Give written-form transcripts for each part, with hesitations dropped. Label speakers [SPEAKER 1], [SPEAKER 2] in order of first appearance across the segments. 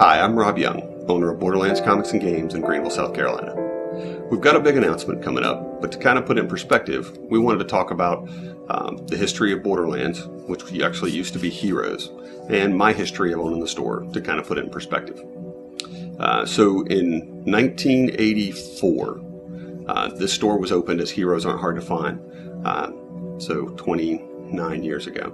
[SPEAKER 1] Hi, I'm Rob Young, owner of Borderlands Comics and Games in Greenville, South Carolina. We've got a big announcement coming up, but to kind of put it in perspective, we wanted to talk about the history of Borderlands, which actually used to be Heroes, and my history of owning the store to kind of put it in perspective. So in 1984, this store was opened as Heroes Aren't Hard to Find, so 29 years ago.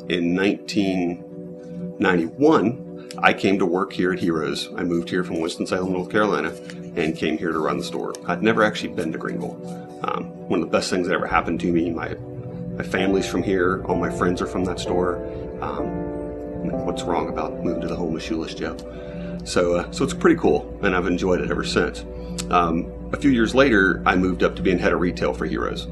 [SPEAKER 1] In 1991, I came to work here at Heroes. I moved here from Winston-Salem, North Carolina, and came here to run the store. I'd never actually been to Greenville. One of the best things that ever happened to me, my family's from here, all my friends are from that store. What's wrong about moving to the home of Shoeless Joe? So it's pretty cool, and I've enjoyed it ever since. A few years later, I moved up to being head of retail for Heroes.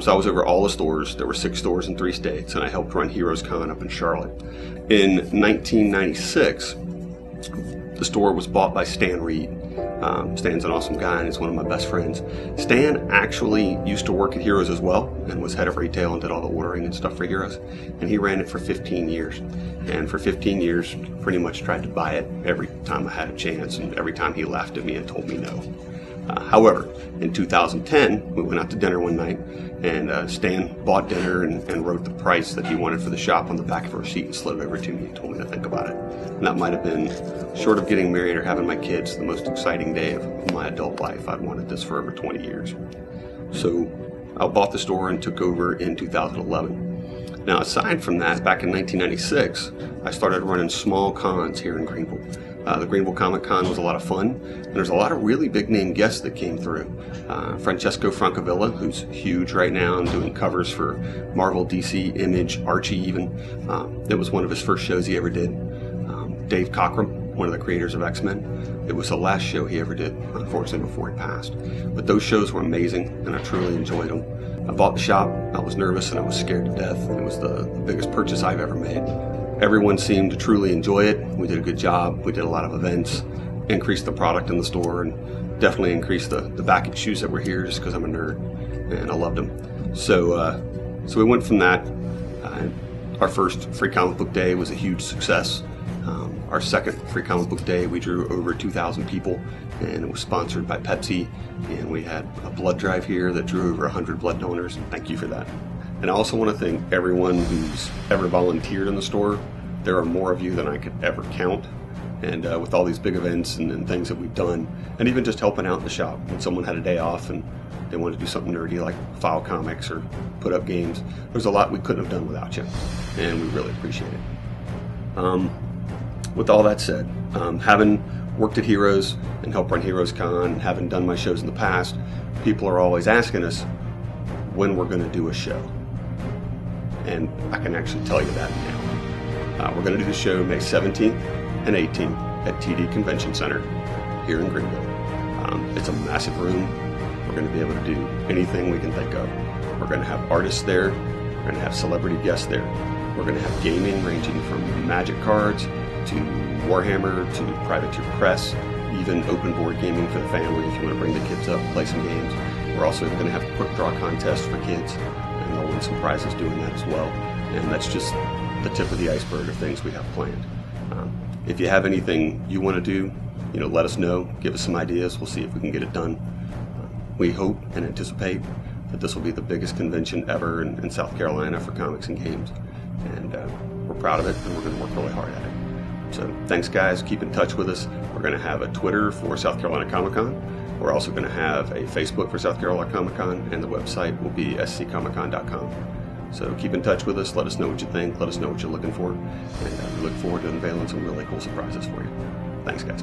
[SPEAKER 1] So I was over all the stores. There were 6 stores in 3 states, and I helped run Heroes Con up in Charlotte. In 1996, the store was bought by Stan Reed. Stan's an awesome guy, and he's one of my best friends. Stan actually used to work at Heroes as well, and was head of retail and did all the ordering and stuff for Heroes. And he ran it for 15 years. And for 15 years, pretty much tried to buy it every time I had a chance, and every time he laughed at me and told me no. However, in 2010, we went out to dinner one night, and Stan bought dinner and wrote the price that he wanted for the shop on the back of a receipt and slid it over to me and told me to think about it. And that might have been, short of getting married or having my kids, the most exciting day of my adult life. I'd wanted this for over 20 years. So I bought the store and took over in 2011. Now, aside from that, back in 1996, I started running small cons here in Greenville. The Greenville Comicon was a lot of fun, and there's a lot of really big name guests that came through. Francesco Francavilla, who's huge right now and doing covers for Marvel, DC, Image, Archie even. It was one of his first shows he ever did. Dave Cockrum, one of the creators of X-Men. It was the last show he ever did, unfortunately, before he passed. But those shows were amazing, and I truly enjoyed them. I bought the shop, I was nervous, and I was scared to death. It was the biggest purchase I've ever made. Everyone seemed to truly enjoy it. We did a good job. We did a lot of events, increased the product in the store, and definitely increased the back issues that were here just because I'm a nerd, and I loved them. So we went from that. Our first free comic book day was a huge success. Our second free comic book day, we drew over 2,000 people, and it was sponsored by Pepsi, and we had a blood drive here that drew over 100 blood donors, and thank you for that. And I also want to thank everyone who's ever volunteered in the store. There are more of you than I could ever count. And with all these big events and things that we've done, and even just helping out in the shop when someone had a day off and they wanted to do something nerdy like file comics or put up games, there's a lot we couldn't have done without you, and we really appreciate it. With all that said, having worked at Heroes and helped run Heroes Con, and having done my shows in the past, people are always asking us when we're going to do a show. And I can actually tell you that now. We're going to do the show May 17th and 18th at TD Convention Center here in Greenville. It's a massive room. We're going to be able to do anything we can think of. We're going to have artists there. We're going to have celebrity guests there. We're going to have gaming ranging from Magic cards to Warhammer to Privateer Press, even open board gaming for the family if you want to bring the kids up and play some games. We're also going to have a quick draw contest for kids, and they'll win some prizes doing that as well. And that's just the tip of the iceberg of things we have planned. If you have anything you want to do, let us know. Give us some ideas. We'll see if we can get it done. We hope and anticipate that this will be the biggest convention ever in South Carolina for comics and games. And we're proud of it, and we're going to work really hard at it. So thanks, guys. Keep in touch with us. We're going to have a Twitter for South Carolina Comicon. We're also going to have a Facebook for South Carolina Comicon, and the website will be scomicon.com. So keep in touch with us. Let us know what you think. Let us know what you're looking for. And we look forward to unveiling some really cool surprises for you. Thanks, guys.